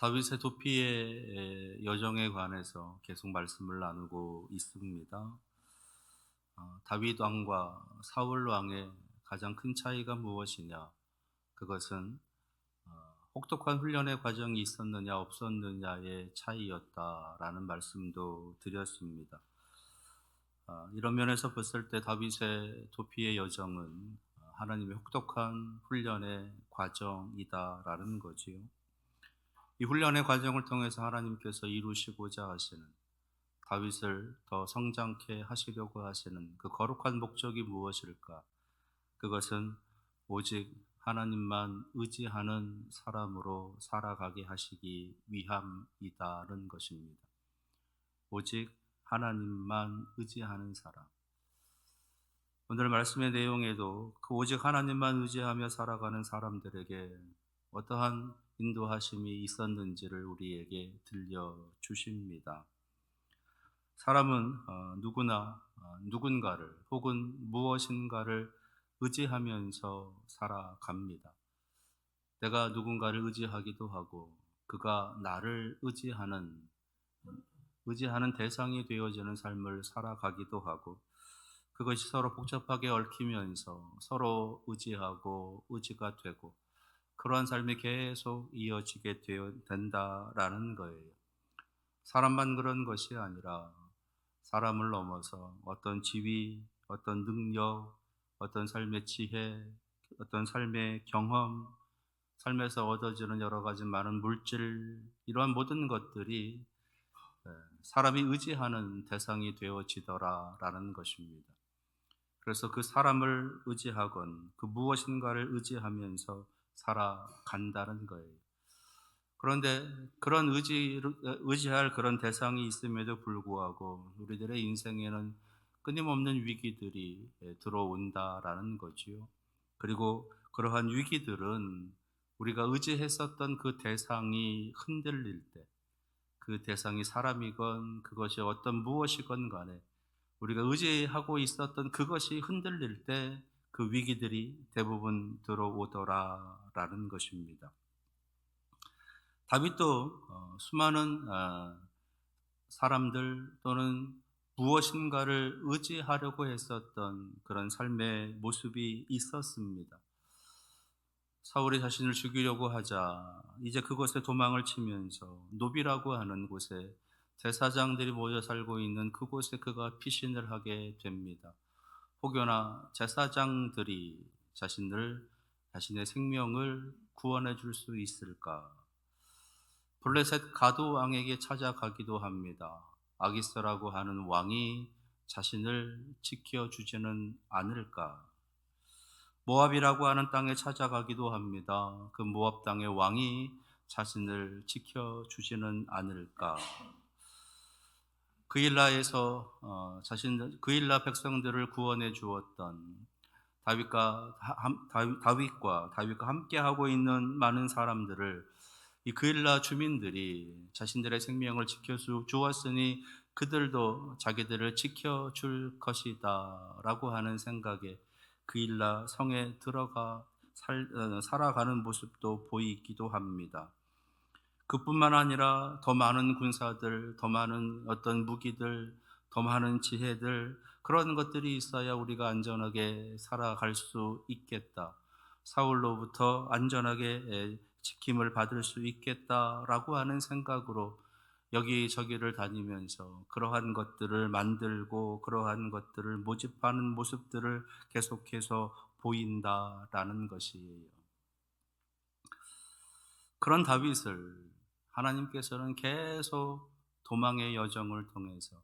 다윗의 도피의 여정에 관해서 계속 말씀을 나누고 있습니다. 다윗 왕과 사울 왕의 가장 큰 차이가 무엇이냐? 그것은 혹독한 훈련의 과정이 있었느냐 없었느냐의 차이였다라는 말씀도 드렸습니다. 이런 면에서 봤을 때 다윗의 도피의 여정은 하나님의 혹독한 훈련의 과정이다라는 거지요. 이 훈련의 과정을 통해서 하나님께서 이루시고자 하시는, 다윗을 더 성장케 하시려고 하시는 그 거룩한 목적이 무엇일까? 그것은 오직 하나님만 의지하는 사람으로 살아가게 하시기 위함이다는 것입니다. 오직 하나님만 의지하는 사람. 오늘 말씀의 내용에도 그 오직 하나님만 의지하며 살아가는 사람들에게 어떠한 인도하심이 있었는지를 우리에게 들려주십니다. 사람은 누구나 누군가를 혹은 무엇인가를 의지하면서 살아갑니다. 내가 누군가를 의지하기도 하고 그가 나를 의지하는 대상이 되어지는 삶을 살아가기도 하고, 그것이 서로 복잡하게 얽히면서 서로 의지하고 의지가 되고 그러한 삶이 계속 이어지게 된다라는 거예요. 사람만 그런 것이 아니라 사람을 넘어서 어떤 지위, 어떤 능력, 어떤 삶의 지혜, 어떤 삶의 경험, 삶에서 얻어지는 여러 가지 많은 물질, 이러한 모든 것들이 사람이 의지하는 대상이 되어지더라라는 것입니다. 그래서 그 사람을 의지하건 그 무엇인가를 의지하면서 살아간다는 거예요. 그런데 그런 의지할 그런 대상이 있음에도 불구하고 우리들의 인생에는 끊임없는 위기들이 들어온다라는 거지요. 그리고 그러한 위기들은 우리가 의지했었던 그 대상이 흔들릴 때, 그 대상이 사람이건 그것이 어떤 무엇이건 간에 우리가 의지하고 있었던 그것이 흔들릴 때 그 위기들이 대부분 들어오더라라는 것입니다. 다윗도 수많은 사람들 또는 무엇인가를 의지하려고 했었던 그런 삶의 모습이 있었습니다. 사울이 자신을 죽이려고 하자 이제 그곳에 도망을 치면서 노비라고 하는 곳에 제사장들이 모여 살고 있는 그곳에 그가 피신을 하게 됩니다. 혹여나 제사장들이 자신의 생명을 구원해 줄 수 있을까? 블레셋 가도 왕에게 찾아가기도 합니다. 아기스라고 하는 왕이 자신을 지켜주지는 않을까? 모압이라고 하는 땅에 찾아가기도 합니다. 그 모압 땅의 왕이 자신을 지켜주지는 않을까? 그일라 백성들을 구원해 주었던 다윗과 함께 하고 있는 많은 사람들을 이 그일라 주민들이 자신들의 생명을 지켜 주었으니 그들도 자기들을 지켜줄 것이다라고 하는 생각에 그일라 성에 살아가는 모습도 보이기도 합니다. 그뿐만 아니라 더 많은 군사들, 더 많은 어떤 무기들, 더 많은 지혜들, 그런 것들이 있어야 우리가 안전하게 살아갈 수 있겠다. 사울로부터 안전하게 지킴을 받을 수 있겠다라고 하는 생각으로 여기저기를 다니면서 그러한 것들을 만들고 그러한 것들을 모집하는 모습들을 계속해서 보인다라는 것이에요. 그런 다윗을 하나님께서는 계속 도망의 여정을 통해서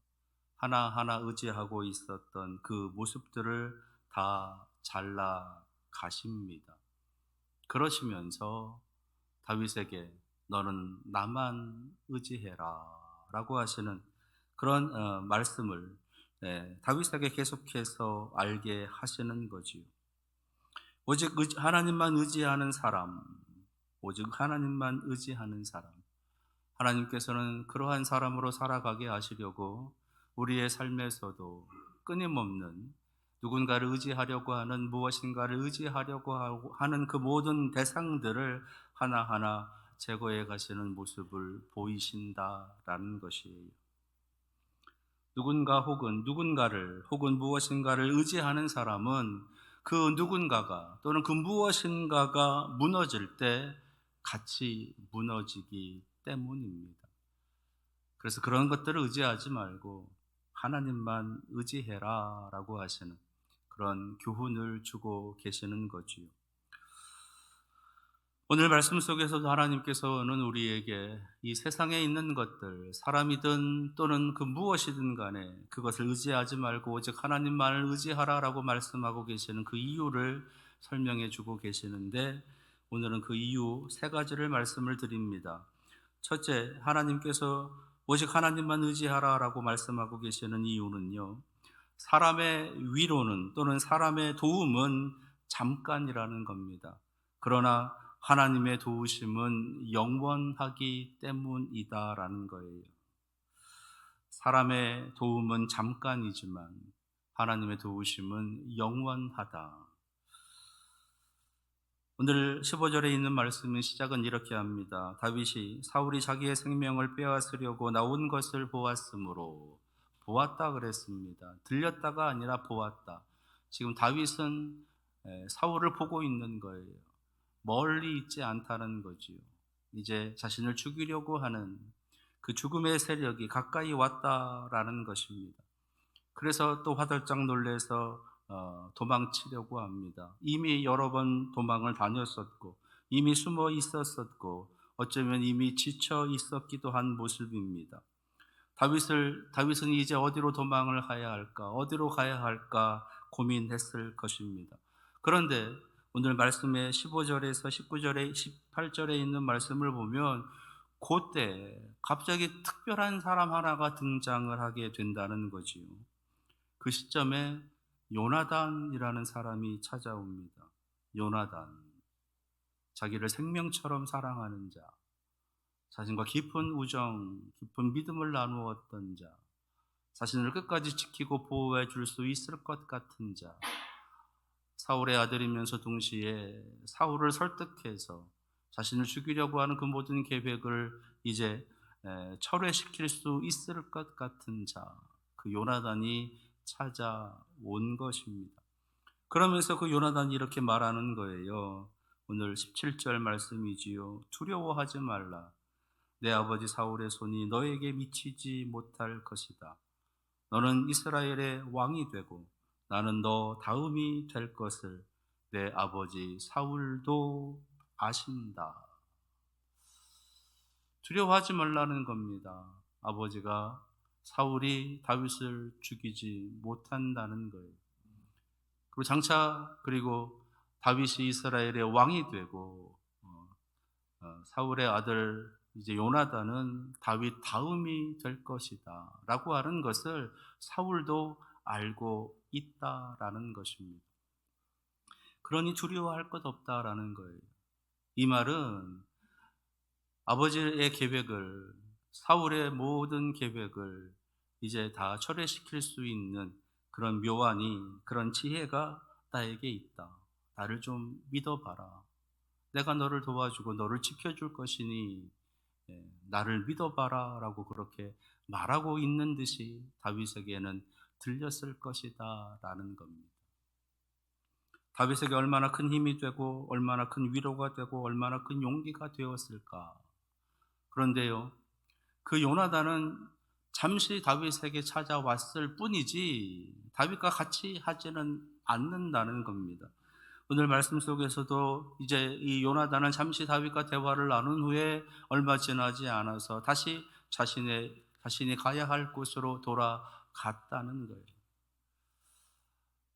하나하나 의지하고 있었던 그 모습들을 다 잘라 가십니다. 그러시면서 다윗에게 너는 나만 의지해라 라고 하시는 그런 말씀을 다윗에게 계속해서 알게 하시는 거지요. 오직 하나님만 의지하는 사람, 오직 하나님만 의지하는 사람, 하나님께서는 그러한 사람으로 살아가게 하시려고 우리의 삶에서도 끊임없는 누군가를 의지하려고 하는, 무엇인가를 의지하려고 하는 그 모든 대상들을 하나하나 제거해 가시는 모습을 보이신다라는 것이에요. 누군가 혹은 누군가를 혹은 무엇인가를 의지하는 사람은 그 누군가가 또는 그 무엇인가가 무너질 때 같이 무너지기 때문입니다. 그래서 그런 것들을 의지하지 말고 하나님만 의지해라 라고 하시는 그런 교훈을 주고 계시는 거지요. 오늘 말씀 속에서도 하나님께서는 우리에게 이 세상에 있는 것들, 사람이든 또는 그 무엇이든 간에 그것을 의지하지 말고 오직 하나님만을 의지하라라고 말씀하고 계시는 그 이유를 설명해 주고 계시는데, 오늘은 그 이유 세 가지를 말씀을 드립니다. 첫째, 하나님께서 오직 하나님만 의지하라라고 말씀하고 계시는 이유는요, 사람의 위로는 또는 사람의 도움은 잠깐이라는 겁니다. 그러나 하나님의 도우심은 영원하기 때문이다라는 거예요. 사람의 도움은 잠깐이지만 하나님의 도우심은 영원하다. 오늘 15절에 있는 말씀의 시작은 이렇게 합니다. 다윗이 사울이 자기의 생명을 빼앗으려고 나온 것을 보았으므로, 보았다 그랬습니다. 들렸다가 아니라 보았다. 지금 다윗은 사울을 보고 있는 거예요. 멀리 있지 않다는 거지요. 이제 자신을 죽이려고 하는 그 죽음의 세력이 가까이 왔다라는 것입니다. 그래서 또 화들짝 놀래서 도망치려고 합니다. 이미 여러 번 도망을 다녔었고 이미 숨어 있었었고 어쩌면 이미 지쳐 있었기도 한 모습입니다. 다윗은 이제 어디로 도망을 가야 할까, 어디로 가야 할까 고민했을 것입니다. 그런데 오늘 말씀의 15절에서 19절에 18절에 있는 말씀을 보면 그때 갑자기 특별한 사람 하나가 등장을 하게 된다는 거지요. 그 시점에 요나단이라는 사람이 찾아옵니다. 요나단, 자기를 생명처럼 사랑하는 자, 자신과 깊은 우정, 깊은 믿음을 나누었던 자, 자신을 끝까지 지키고 보호해 줄 수 있을 것 같은 자, 사울의 아들이면서 동시에 사울을 설득해서 자신을 죽이려고 하는 그 모든 계획을 이제 철회시킬 수 있을 것 같은 자, 그 요나단이 찾아온 것입니다. 그러면서 그 요나단이 이렇게 말하는 거예요. 오늘 17절 말씀이지요. 두려워하지 말라. 내 아버지 사울의 손이 너에게 미치지 못할 것이다. 너는 이스라엘의 왕이 되고 나는 너 다음이 될 것을 내 아버지 사울도 아신다. 두려워하지 말라는 겁니다. 아버지가 사울이 다윗을 죽이지 못한다는 거예요. 그리고 장차 다윗이 이스라엘의 왕이 되고 사울의 아들 이제 요나단은 다윗 다음이 될 것이다 라고 하는 것을 사울도 알고 있다라는 것입니다. 그러니 두려워할 것 없다라는 거예요. 이 말은 아버지의 계획을, 사울의 모든 계획을 이제 다 철회시킬 수 있는 그런 묘안이, 그런 지혜가 나에게 있다. 나를 좀 믿어봐라. 내가 너를 도와주고 너를 지켜줄 것이니 나를 믿어봐라 라고 그렇게 말하고 있는 듯이 다윗에게는 들렸을 것이다 라는 겁니다. 다윗에게 얼마나 큰 힘이 되고 얼마나 큰 위로가 되고 얼마나 큰 용기가 되었을까. 그런데요, 그 요나단은 잠시 다윗에게 찾아왔을 뿐이지 다윗과 같이 하지는 않는다는 겁니다. 오늘 말씀 속에서도 이제 이 요나단은 잠시 다윗과 대화를 나눈 후에 얼마 지나지 않아서 다시 자신이 가야 할 곳으로 돌아갔다는 거예요.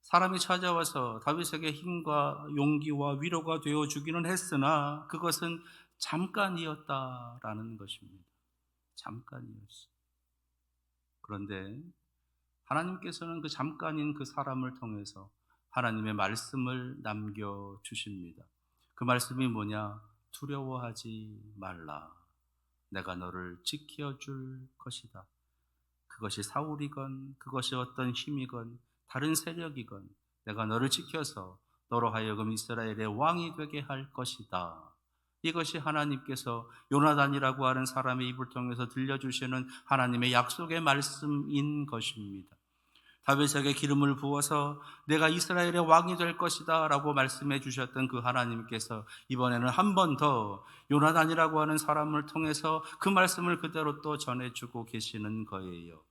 사람이 찾아와서 다윗에게 힘과 용기와 위로가 되어 주기는 했으나 그것은 잠깐이었다라는 것입니다. 잠깐이었어. 그런데 하나님께서는 그 잠깐인 그 사람을 통해서 하나님의 말씀을 남겨주십니다. 그 말씀이 뭐냐? 두려워하지 말라. 내가 너를 지켜줄 것이다. 그것이 사울이건 그것이 어떤 힘이건 다른 세력이건 내가 너를 지켜서 너로 하여금 이스라엘의 왕이 되게 할 것이다. 이것이 하나님께서 요나단이라고 하는 사람의 입을 통해서 들려주시는 하나님의 약속의 말씀인 것입니다. 다윗에게 기름을 부어서 내가 이스라엘의 왕이 될 것이다 라고 말씀해 주셨던 그 하나님께서 이번에는 한 번 더 요나단이라고 하는 사람을 통해서 그 말씀을 그대로 또 전해주고 계시는 거예요.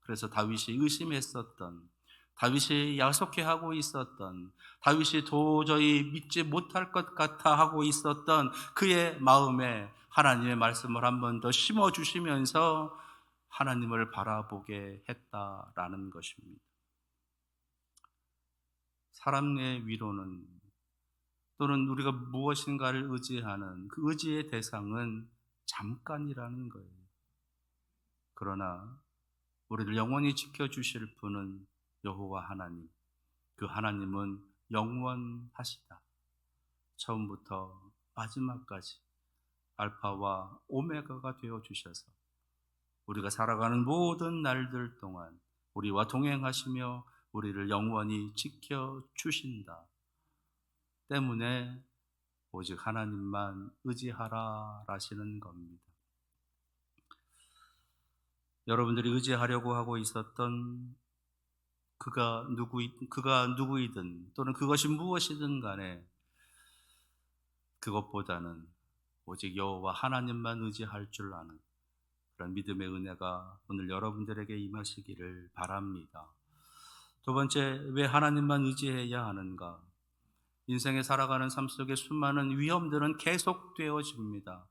그래서 다윗이 의심했었던, 다윗이 야속해하고 있었던, 다윗이 도저히 믿지 못할 것 같아 하고 있었던 그의 마음에 하나님의 말씀을 한 번 더 심어주시면서 하나님을 바라보게 했다라는 것입니다. 사람의 위로는, 또는 우리가 무엇인가를 의지하는 그 의지의 대상은 잠깐이라는 거예요. 그러나 우리를 영원히 지켜주실 분은 여호와 하나님, 그 하나님은 영원하시다. 처음부터 마지막까지 알파와 오메가가 되어주셔서 우리가 살아가는 모든 날들 동안 우리와 동행하시며 우리를 영원히 지켜주신다 때문에 오직 하나님만 의지하라 라시는 겁니다. 여러분들이 의지하려고 하고 있었던 그가 누구이든 또는 그것이 무엇이든 간에 그것보다는 오직 여호와 하나님만 의지할 줄 아는 그런 믿음의 은혜가 오늘 여러분들에게 임하시기를 바랍니다. 두 번째, 왜 하나님만 의지해야 하는가? 인생에 살아가는 삶 속에 수많은 위험들은 계속되어집니다.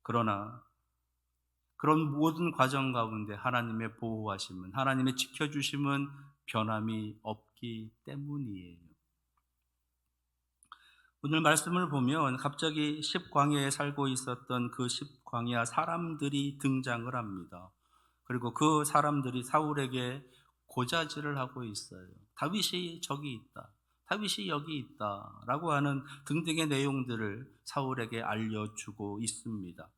그러나 그런 모든 과정 가운데 하나님의 보호하심은, 하나님의 지켜주심은 변함이 없기 때문이에요. 오늘 말씀을 보면 갑자기 십광야에 살고 있었던 그 십광야 사람들이 등장을 합니다. 그리고 그 사람들이 사울에게 고자질을 하고 있어요. 다윗이 저기 있다, 다윗이 여기 있다 라고 하는 등등의 내용들을 사울에게 알려주고 있습니다.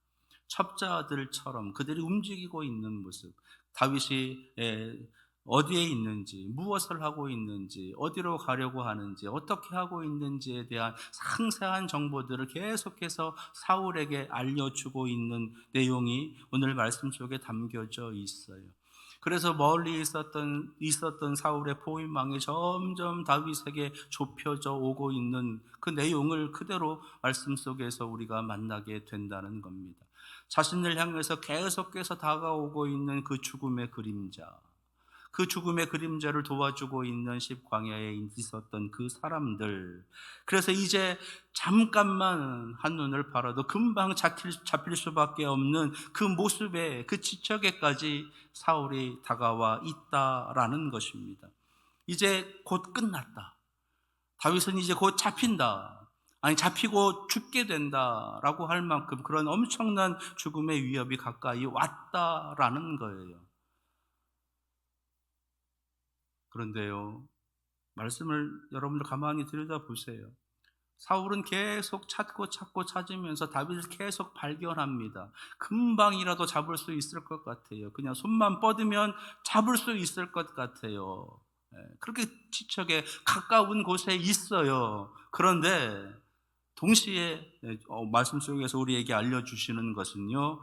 첩자들처럼 그들이 움직이고 있는 모습, 다윗이 어디에 있는지, 무엇을 하고 있는지, 어디로 가려고 하는지, 어떻게 하고 있는지에 대한 상세한 정보들을 계속해서 사울에게 알려주고 있는 내용이 오늘 말씀 속에 담겨져 있어요. 그래서 멀리 있었던 사울의 포위망이 점점 다윗에게 좁혀져 오고 있는 그 내용을 그대로 말씀 속에서 우리가 만나게 된다는 겁니다. 자신을 향해서 계속해서 다가오고 있는 그 죽음의 그림자, 그 죽음의 그림자를 도와주고 있는 십광야에 있었던 그 사람들, 그래서 이제 잠깐만 한눈을 팔아도 금방 잡힐 수밖에 없는 그 모습에, 그 지척에까지 사울이 다가와 있다라는 것입니다. 이제 곧 끝났다, 다윗은 이제 곧 잡힌다, 아니 잡히고 죽게 된다라고 할 만큼 그런 엄청난 죽음의 위협이 가까이 왔다라는 거예요. 그런데요, 말씀을 여러분들 가만히 들여다보세요. 사울은 계속 찾고 찾으면서 다윗을 계속 발견합니다. 금방이라도 잡을 수 있을 것 같아요. 그냥 손만 뻗으면 잡을 수 있을 것 같아요. 그렇게 지척에 가까운 곳에 있어요. 그런데 동시에 말씀 속에서 우리에게 알려주시는 것은요,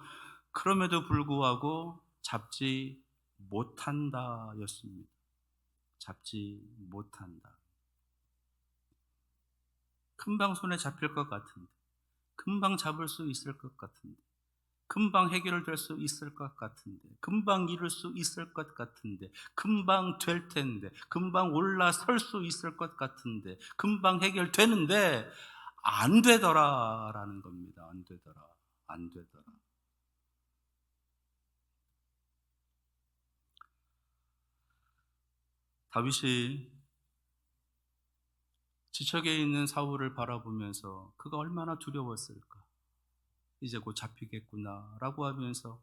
그럼에도 불구하고 잡지 못한다 였습니다. 잡지 못한다. 금방 손에 잡힐 것 같은데, 금방 잡을 수 있을 것 같은데, 금방 해결될 수 있을 것 같은데, 금방 이룰 수 있을 것 같은데, 금방 될 텐데, 금방 올라설 수 있을 것 같은데, 금방 해결되는데 안 되더라라는 겁니다. 안 되더라, 안 되더라. 다윗이 지척에 있는 사울을 바라보면서 그가 얼마나 두려웠을까. 이제 곧 잡히겠구나 라고 하면서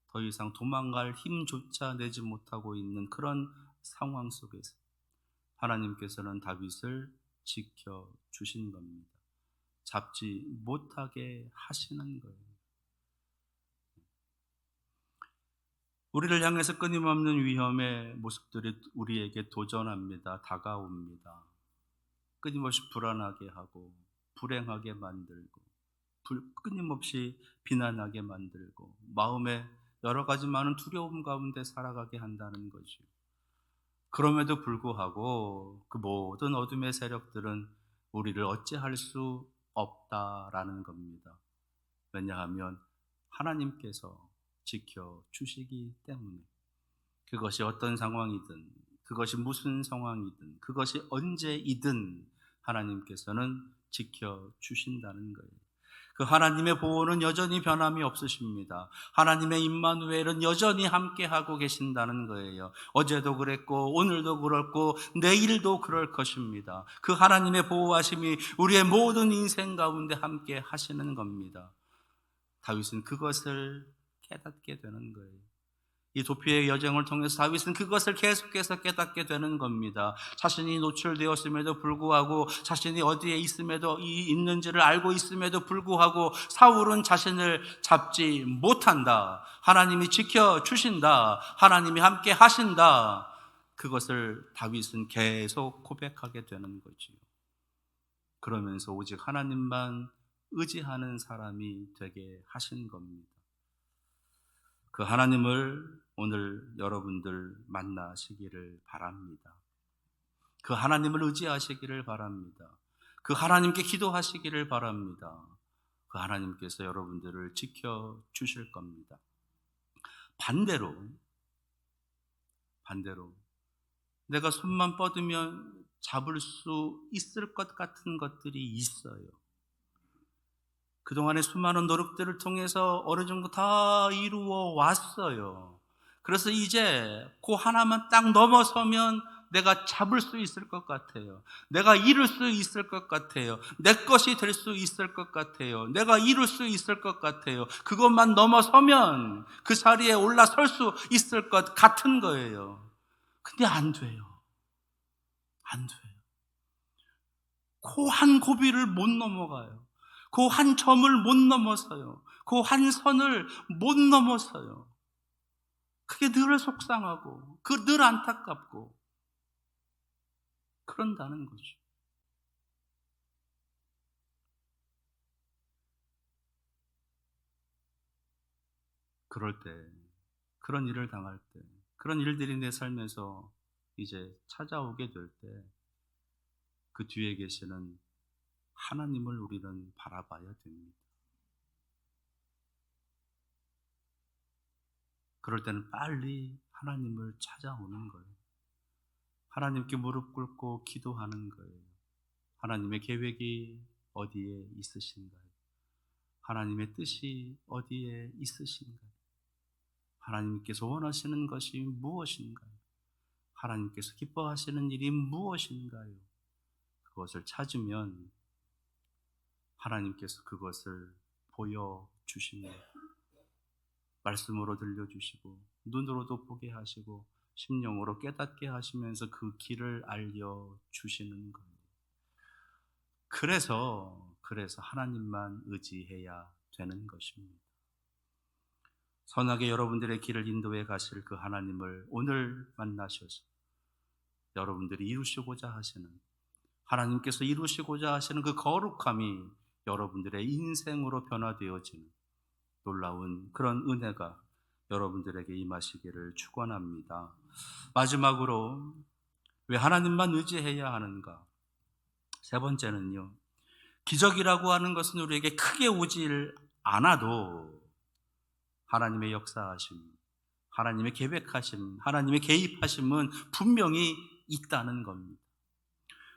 더 이상 도망갈 힘조차 내지 못하고 있는 그런 상황 속에서 하나님께서는 다윗을 지켜주신 겁니다. 잡지 못하게 하시는 거예요. 우리를 향해서 끊임없는 위험의 모습들이 우리에게 도전합니다. 다가옵니다. 끊임없이 불안하게 하고 불행하게 만들고 끊임없이 비난하게 만들고 마음에 여러 가지 많은 두려움 가운데 살아가게 한다는 거죠. 그럼에도 불구하고 그 모든 어둠의 세력들은 우리를 어찌할 수 없다라는 겁니다. 왜냐하면 하나님께서 지켜주시기 때문에. 그것이 어떤 상황이든, 그것이 무슨 상황이든, 그것이 언제이든 하나님께서는 지켜주신다는 거예요. 그 하나님의 보호는 여전히 변함이 없으십니다. 하나님의 임마누엘은 여전히 함께하고 계신다는 거예요. 어제도 그랬고 오늘도 그렇고 내일도 그럴 것입니다. 그 하나님의 보호하심이 우리의 모든 인생 가운데 함께 하시는 겁니다. 다윗은 그것을 깨닫게 되는 거예요. 이 도피의 여정을 통해서 다윗은 그것을 계속해서 깨닫게 되는 겁니다. 자신이 노출되었음에도 불구하고, 자신이 어디에 있는지를 알고 있음에도 불구하고 사울은 자신을 잡지 못한다. 하나님이 지켜주신다. 하나님이 함께 하신다. 그것을 다윗은 계속 고백하게 되는 거지요. 그러면서 오직 하나님만 의지하는 사람이 되게 하신 겁니다. 그 하나님을 오늘 여러분들 만나시기를 바랍니다. 그 하나님을 의지하시기를 바랍니다. 그 하나님께 기도하시기를 바랍니다. 그 하나님께서 여러분들을 지켜주실 겁니다. 반대로 내가 손만 뻗으면 잡을 수 있을 것 같은 것들이 있어요. 그동안의 수많은 노력들을 통해서 어느 정도 다 이루어 왔어요. 그래서 이제 그 하나만 딱 넘어서면 내가 잡을 수 있을 것 같아요. 내가 이룰 수 있을 것 같아요. 내 것이 될 수 있을 것 같아요. 내가 이룰 수 있을 것 같아요. 그것만 넘어서면 그 자리에 올라설 수 있을 것 같은 거예요. 근데 안 돼요. 안 돼요. 그 한 고비를 못 넘어가요. 그 한 점을 못 넘어서요. 그 한 선을 못 넘어서요. 그게 늘 속상하고 늘 안타깝고 그런다는 거죠. 그럴 때, 그런 일을 당할 때, 그런 일들이 내 삶에서 이제 찾아오게 될 때 그 뒤에 계시는 하나님을 우리는 바라봐야 됩니다. 그럴 때는 빨리 하나님을 찾아오는 거예요. 하나님께 무릎 꿇고 기도하는 거예요. 하나님의 계획이 어디에 있으신가요? 하나님의 뜻이 어디에 있으신가요? 하나님께서 원하시는 것이 무엇인가요? 하나님께서 기뻐하시는 일이 무엇인가요? 그것을 찾으면 하나님께서 그것을 보여주십니다. 말씀으로 들려주시고 눈으로도 보게 하시고 심령으로 깨닫게 하시면서 그 길을 알려주시는 거예요. 그래서 하나님만 의지해야 되는 것입니다. 선하게 여러분들의 길을 인도해 가실 그 하나님을 오늘 만나셔서 여러분들이 이루시고자 하시는, 하나님께서 이루시고자 하시는 그 거룩함이 여러분들의 인생으로 변화되어지는 놀라운 그런 은혜가 여러분들에게 임하시기를 축원합니다. 마지막으로 왜 하나님만 의지해야 하는가? 세 번째는요, 기적이라고 하는 것은 우리에게 크게 오질 않아도 하나님의 역사하심, 하나님의 계획하심, 하나님의 개입하심은 분명히 있다는 겁니다.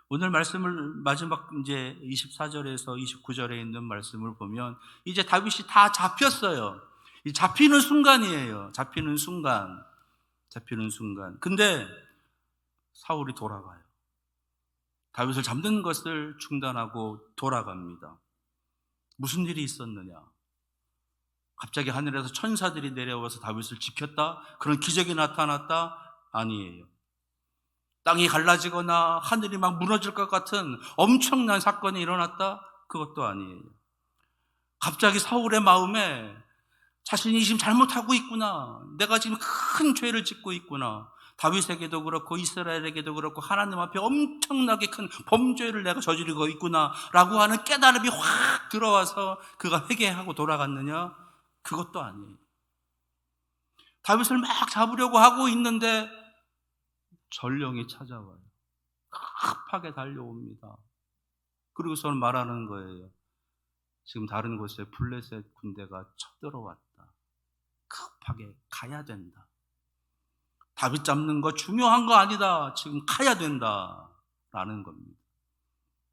오늘 말씀을 마지막 이제 24절에서 29절에 있는 말씀을 보면 이제 다윗이 다 잡혔어요. 잡히는 순간이에요. 잡히는 순간. 근데 사울이 돌아가요. 다윗을 잡는 것을 중단하고 돌아갑니다. 무슨 일이 있었느냐? 갑자기 하늘에서 천사들이 내려와서 다윗을 지켰다? 그런 기적이 나타났다? 아니에요. 땅이 갈라지거나 하늘이 막 무너질 것 같은 엄청난 사건이 일어났다? 그것도 아니에요. 갑자기 사울의 마음에 자신이 지금 잘못하고 있구나. 내가 지금 큰 죄를 짓고 있구나. 다윗에게도 그렇고 이스라엘에게도 그렇고 하나님 앞에 엄청나게 큰 범죄를 내가 저지르고 있구나라고 하는 깨달음이 확 들어와서 그가 회개하고 돌아갔느냐? 그것도 아니에요. 다윗을 막 잡으려고 하고 있는데 전령이 찾아와요. 급하게 달려옵니다. 그리고서는 말하는 거예요. 지금 다른 곳에 블레셋 군대가 쳐들어왔다. 급하게 가야 된다. 다윗 잡는 거 중요한 거 아니다. 지금 가야 된다. 라는 겁니다.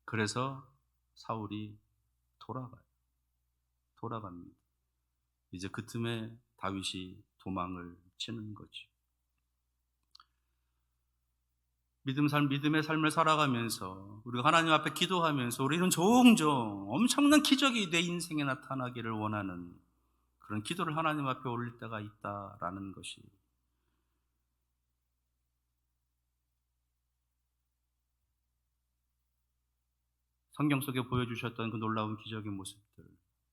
그래서 사울이 돌아갑니다. 이제 그 틈에 다윗이 도망을 치는 거죠. 믿음의 삶을 살아가면서 우리가 하나님 앞에 기도하면서 우리는 종종 엄청난 기적이 내 인생에 나타나기를 원하는 그런 기도를 하나님 앞에 올릴 때가 있다라는 것이 성경 속에 보여주셨던 그 놀라운 기적의 모습들,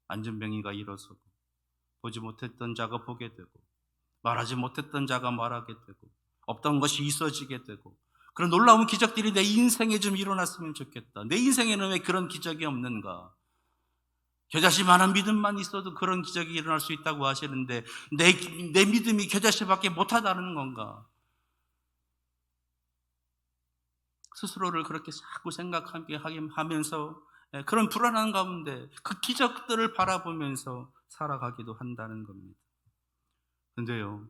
안전병이가 일어서고 보지 못했던 자가 보게 되고 말하지 못했던 자가 말하게 되고 없던 것이 있어지게 되고 그런 놀라운 기적들이 내 인생에 좀 일어났으면 좋겠다. 내 인생에는 왜 그런 기적이 없는가? 겨자씨만한 믿음만 있어도 그런 기적이 일어날 수 있다고 하시는데 내 믿음이 겨자씨밖에 못하다는 건가? 스스로를 그렇게 자꾸 생각하게 하면서 그런 불안한 가운데 그 기적들을 바라보면서 살아가기도 한다는 겁니다. 그런데요,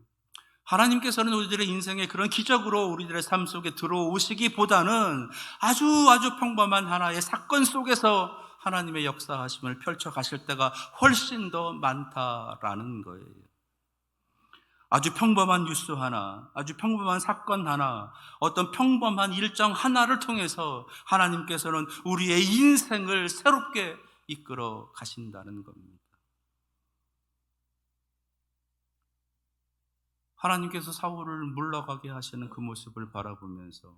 하나님께서는 우리들의 인생에 그런 기적으로 우리들의 삶 속에 들어오시기보다는 아주 평범한 하나의 사건 속에서 하나님의 역사하심을 펼쳐 가실 때가 훨씬 더 많다라는 거예요. 아주 평범한 뉴스 하나, 아주 평범한 사건 하나, 어떤 평범한 일정 하나를 통해서 하나님께서는 우리의 인생을 새롭게 이끌어 가신다는 겁니다. 하나님께서 사울을 물러가게 하시는 그 모습을 바라보면서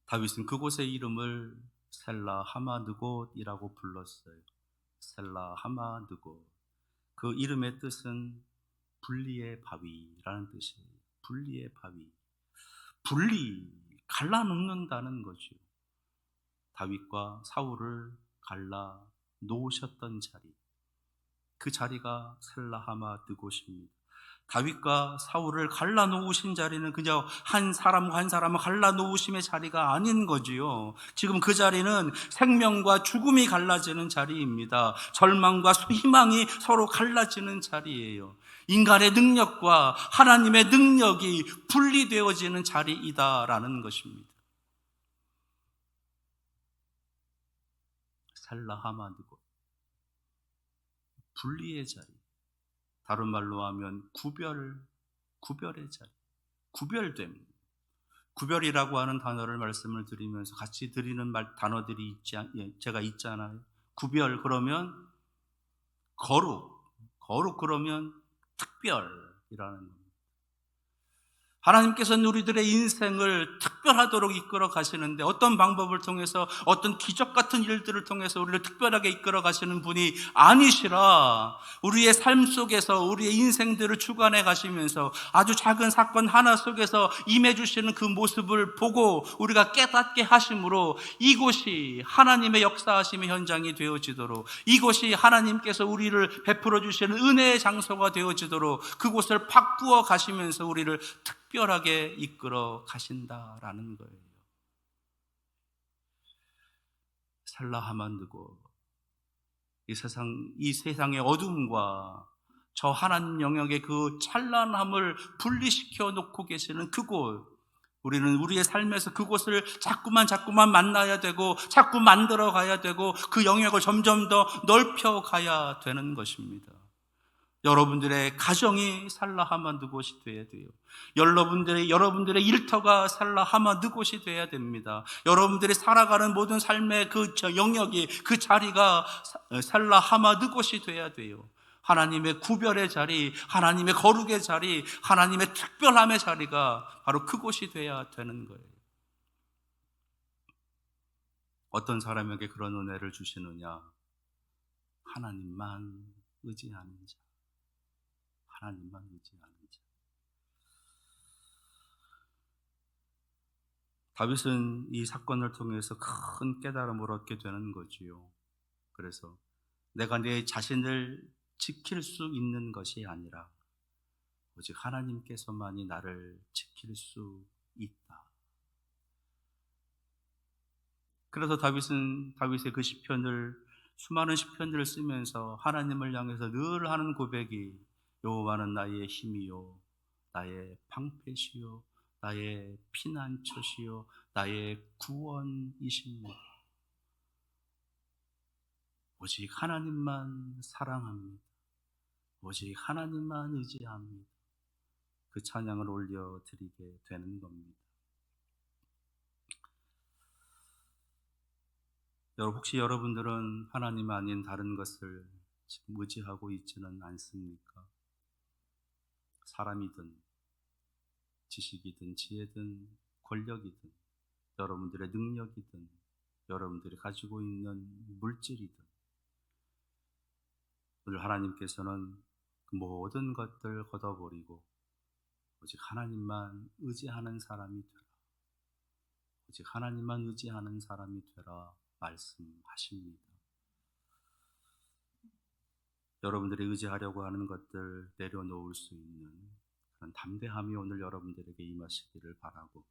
다윗은 그곳의 이름을 셀라 하마느곳이라고 불렀어요. 셀라 하마느곳. 그 이름의 뜻은 분리의 바위라는 뜻이에요. 분리의 바위. 갈라놓는다는 거죠. 다윗과 사울을 갈라 놓으셨던 자리. 그 자리가 셀라 하마느곳입니다. 다윗과 사울을 갈라놓으신 자리는 그저 한 사람과 한 사람을 갈라놓으심의 자리가 아닌 거지요. 지금 그 자리는 생명과 죽음이 갈라지는 자리입니다. 절망과 희망이 서로 갈라지는 자리예요. 인간의 능력과 하나님의 능력이 분리되어지는 자리이다라는 것입니다. 셀라하마느곳, 분리의 자리. 다른 말로 하면 구별의 자리, 구별됨. 구별이라고 하는 단어를 말씀을 드리면서 같이 드리는 단어들이 제가 있잖아요. 구별 그러면 거룩 그러면 특별이라는 겁니다. 하나님께서는 우리들의 인생을 특별하도록 이끌어 가시는데 어떤 방법을 통해서 어떤 기적 같은 일들을 통해서 우리를 특별하게 이끌어 가시는 분이 아니시라 우리의 삶 속에서 우리의 인생들을 주관해 가시면서 아주 작은 사건 하나 속에서 임해 주시는 그 모습을 보고 우리가 깨닫게 하심으로 이곳이 하나님의 역사하심의 현장이 되어지도록 이곳이 하나님께서 우리를 베풀어 주시는 은혜의 장소가 되어지도록 그곳을 바꾸어 가시면서 우리를 특별하게 이끌어 가신다라는 거예요. 셀라하마느곳, 이 세상의 어둠과 저 하나님 영역의 그 찬란함을 분리시켜 놓고 계시는 그곳, 우리는 우리의 삶에서 그곳을 자꾸만 만나야 되고 자꾸 만들어 가야 되고 그 영역을 점점 더 넓혀 가야 되는 것입니다. 여러분들의 가정이 셀라하마느곳이 돼야 돼요. 여러분들의 일터가 셀라하마느곳이 돼야 됩니다. 여러분들이 살아가는 모든 삶의 그 영역이 그 자리가 셀라하마느곳이 돼야 돼요. 하나님의 구별의 자리, 하나님의 거룩의 자리, 하나님의 특별함의 자리가 바로 그곳이 돼야 되는 거예요. 어떤 사람에게 그런 은혜를 주시느냐? 하나님만 의지하는 자. 하나님만 의지하는 자. 다윗은 이 사건을 통해서 큰 깨달음을 얻게 되는 거지요. 그래서 내가 내 자신을 지킬 수 있는 것이 아니라 오직 하나님께서만이 나를 지킬 수 있다. 그래서 다윗은 다윗의 그 시편을 수많은 시편들을 쓰면서 하나님을 향해서 늘 하는 고백이 여호와는 나의 힘이요 나의 방패시요 나의 피난처시요 나의 구원이십니다. 오직 하나님만 사랑합니다. 오직 하나님만 의지합니다. 그 찬양을 올려드리게 되는 겁니다. 혹시 여러분들은 하나님 아닌 다른 것을 지금 의지하고 있지는 않습니까? 사람이든 지식이든 지혜든 권력이든 여러분들의 능력이든 여러분들이 가지고 있는 물질이든 오늘 하나님께서는 그 모든 것들 걷어버리고 오직 하나님만 의지하는 사람이 되라. 오직 하나님만 의지하는 사람이 되라 말씀하십니다. 여러분들이 의지하려고 하는 것들 내려놓을 수 있는 그런 담대함이 오늘 여러분들에게 임하시기를 바라고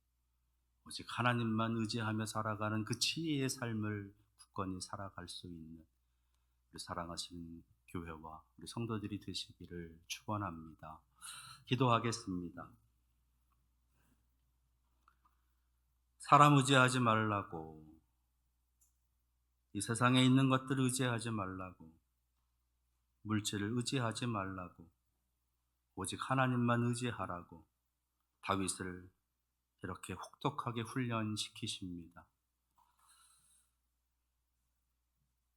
오직 하나님만 의지하며 살아가는 그 지혜의 삶을 굳건히 살아갈 수 있는 우리 사랑하시는 교회와 우리 성도들이 되시기를 축원합니다. 기도하겠습니다. 사람 의지하지 말라고, 이 세상에 있는 것들을 의지하지 말라고, 물질을 의지하지 말라고, 오직 하나님만 의지하라고 다윗을 이렇게 혹독하게 훈련시키십니다.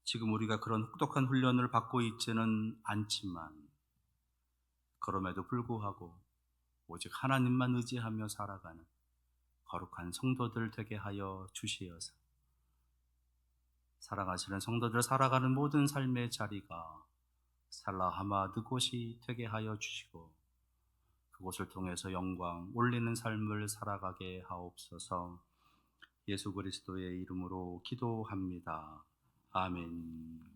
지금 우리가 그런 혹독한 훈련을 받고 있지는 않지만 그럼에도 불구하고 오직 하나님만 의지하며 살아가는 거룩한 성도들 되게 하여 주시어서 사랑하시는 성도들 살아가는 모든 삶의 자리가 살라하마 느곳이 되게 하여 주시고 그곳을 통해서 영광 올리는 삶을 살아가게 하옵소서. 예수 그리스도의 이름으로 기도합니다. 아멘.